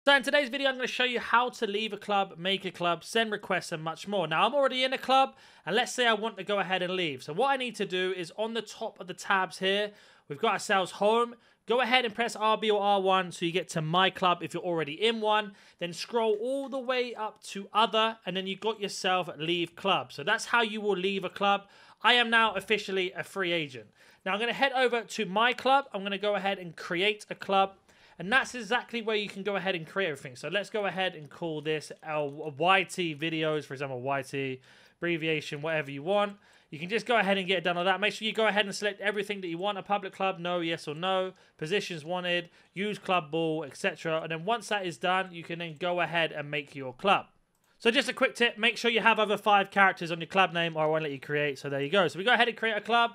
So in today's video, I'm going to show you how to leave a club, make a club, send requests, and much more. Now, I'm already in a club, and let's say I want to go ahead and leave. So what I need to do is on the top of the tabs here, we've got ourselves home. Go ahead and press RB or R1 so you get to my club if you're already in one. Then scroll all the way up to other, and then you've got yourself leave club. So that's how you will leave a club. I am now officially a free agent. Now I'm going to head over to my club. I'm going to go ahead and create a club. And that's exactly where you can go ahead and create everything. So let's go ahead and call this our YT videos, for example, YT, abbreviation, whatever you want. You can just go ahead and get it done on that. Make sure you go ahead and select everything that you want. A public club, no, yes or no. Positions wanted, use club ball, etc. And then once that is done, you can then go ahead and make your club. So just a quick tip, make sure you have over 5 characters on your club name or I won't let you create. So there you go. So we go ahead and create a club.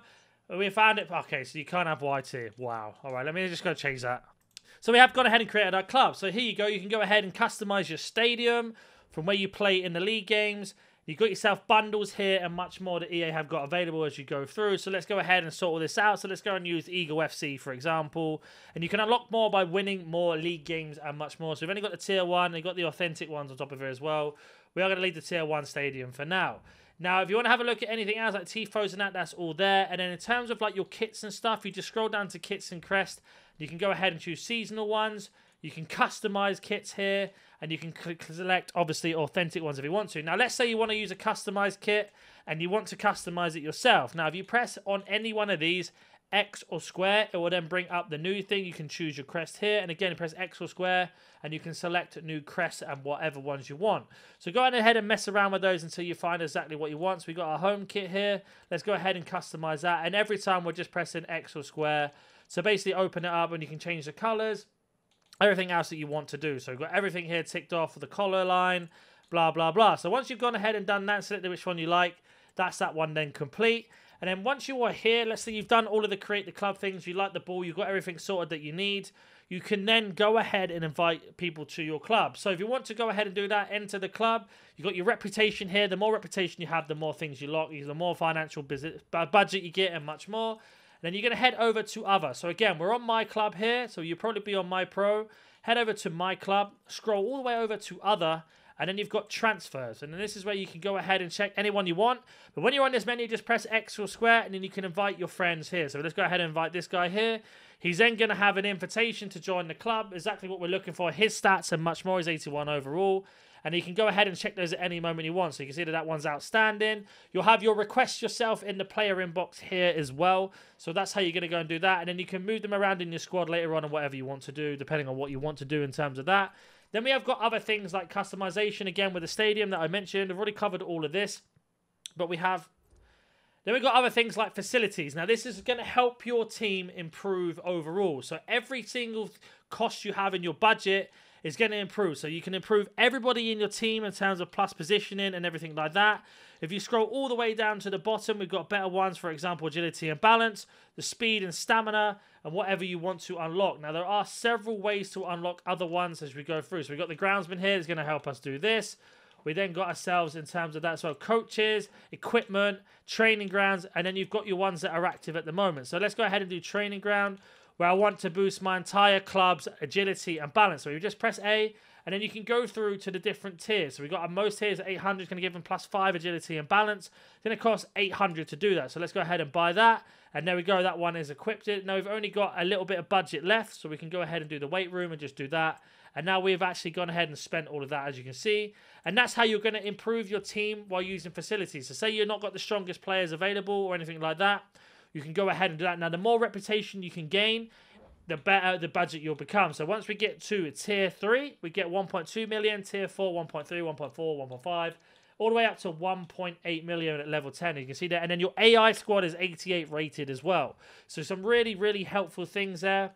We found it. Okay, so you can't have YT. Wow. All right, let me just go change that. So we have gone ahead and created our club. So here you go. You can go ahead and customize your stadium from where you play in the league games. You've got yourself bundles here and much more that EA have got available as you go through. So let's go ahead and sort all this out. So let's go and use Eagle FC, for example. And you can unlock more by winning more league games and much more. So we've only got the tier 1. You've got the authentic ones on top of it as well. We are going to leave the tier 1 stadium for now. Now, if you want to have a look at anything else like Tifos and that's all there. And then in terms of like your kits and stuff, you just scroll down to kits and crest. You can go ahead and choose seasonal ones. You can customize kits here. And you can select, obviously, authentic ones if you want to. Now, let's say you want to use a customized kit and you want to customize it yourself. Now, if you press on any one of these, X or square, it will then bring up the new thing. You can choose your crest here. And again, press X or square and you can select new crests and whatever ones you want. So go ahead and mess around with those until you find exactly what you want. So we've got our home kit here. Let's go ahead and customize that. And every time we're just pressing X or square. So basically open it up and you can change the colors. Everything else that you want to do. So we've got everything here ticked off for the collar line, blah, blah, blah. So once you've gone ahead and done that, select which one you like, that's that one then complete. And then once you are here, let's say you've done all of the create the club things, you like the ball, you've got everything sorted that you need, you can then go ahead and invite people to your club. So if you want to go ahead and do that, enter the club. You've got your reputation here. The more reputation you have, the more things you lock, the more financial budget you get and much more. Then you're going to head over to other. So again, we're on my club here. So you'll probably be on my pro. Head over to my club. Scroll all the way over to other. And then you've got transfers. And then this is where you can go ahead and check anyone you want. But when you're on this menu, just press X or square. And then you can invite your friends here. So let's go ahead and invite this guy here. He's then going to have an invitation to join the club. Exactly what we're looking for. His stats and much more. He's 81 overall. And you can go ahead and check those at any moment you want. So you can see that that one's outstanding. You'll have your requests yourself in the player inbox here as well. So that's how you're going to go and do that. And then you can move them around in your squad later on or whatever you want to do, depending on what you want to do in terms of that. Then we have got other things like customization, again, with the stadium that I mentioned. I've already covered all of this. But we have... Then we've got other things like facilities. Now, this is going to help your team improve overall. So every single cost you have in your budget is going to improve. So you can improve everybody in your team in terms of plus positioning and everything like that. If you scroll all the way down to the bottom, we've got better ones, for example, agility and balance, the speed and stamina, and whatever you want to unlock. Now, there are several ways to unlock other ones as we go through. So we've got the groundsman here that's going to help us do this. We then got ourselves in terms of that, so coaches, equipment, training grounds, and then you've got your ones that are active at the moment. So let's go ahead and do training ground, where I want to boost my entire club's agility and balance. So you just press A, and then you can go through to the different tiers. So we've got our most tiers at 800, it's going to give them +5 agility and balance. It's going to cost 800 to do that. So let's go ahead and buy that. And there we go, that one is equipped. Now we've only got a little bit of budget left, so we can go ahead and do the weight room and just do that. And now we've actually gone ahead and spent all of that, as you can see. And that's how you're going to improve your team while using facilities. So say you're not got the strongest players available or anything like that, you can go ahead and do that. Now, the more reputation you can gain, the better the budget you'll become. So once we get to tier 3, we get 1.2 million, tier 4, 1.3, 1.4, 1.5, all the way up to 1.8 million at level 10. You can see that. And then your AI squad is 88 rated as well. So some really, really helpful things there.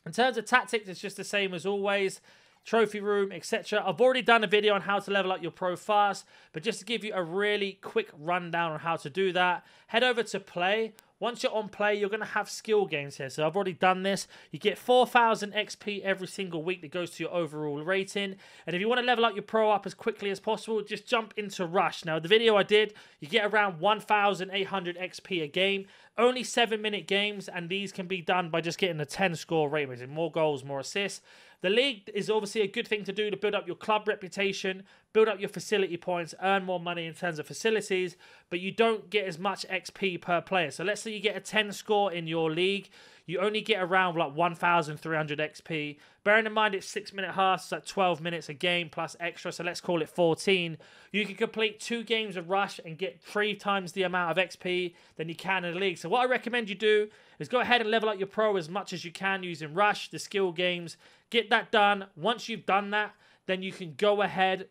In terms of tactics, it's just the same as always. Trophy room, etc. I've already done a video on how to level up your pro fast, but just to give you a really quick rundown on how to do that, head over to play. Once you're on play, you're going to have skill games here. So I've already done this. You get 4,000 XP every single week that goes to your overall rating. And if you want to level up your pro up as quickly as possible, just jump into Rush. Now, the video I did, you get around 1,800 XP a game. Only 7-minute games, and these can be done by just getting a 10 score rate, which is more goals, more assists. The league is obviously a good thing to do to build up your club reputation, build up your facility points, earn more money in terms of facilities, but you don't get as much XP per player. So let's say you get a 10 score in your league, you only get around like 1,300 XP. Bearing in mind it's 6-minute halves, so 12 minutes a game plus extra, so let's call it 14. You can complete 2 games of Rush and get 3 times the amount of XP than you can in the league. So what I recommend you do is go ahead and level up your pro as much as you can using Rush, the skill games. Get that done. Once you've done that, then you can go ahead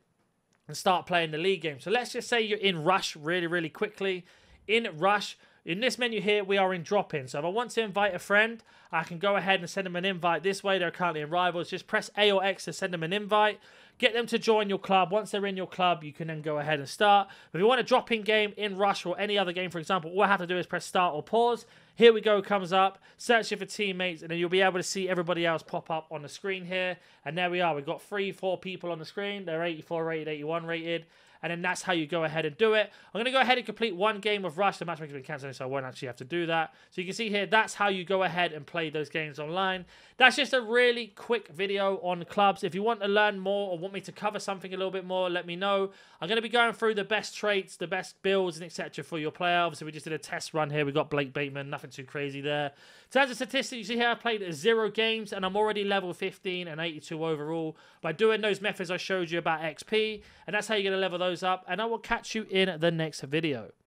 and start playing the league game. So let's just say you're in Rush really, really quickly. In Rush, in this menu here, we are in drop-in. So if I want to invite a friend, I can go ahead and send them an invite this way. They're currently in Rivals. Just press A or X to send them an invite. Get them to join your club. Once they're in your club, you can then go ahead and start. If you want a drop-in game in Rush or any other game, for example, all I have to do is press start or pause. Here we go, comes up. Search it for teammates, and then you'll be able to see everybody else pop up on the screen here. And there we are. We've got 3-4 people on the screen. They're 84 rated, 81 rated. And then that's how you go ahead and do it. I'm going to go ahead and complete 1 game of Rush. The matchmaking has been cancelled, so I won't actually have to do that. So you can see here, that's how you go ahead and play those games online. That's just a really quick video on clubs. If you want to learn more or want me to cover something a little bit more, let me know. I'm going to be going through the best traits, the best builds, and etc. for your player. Obviously, we just did a test run here. We got Blake Bateman, nothing too crazy there. In terms of statistics, you see here I played 0 games, and I'm already level 15 and 82 overall by doing those methods I showed you about XP, and that's how you're going to level those up, and I will catch you in the next video.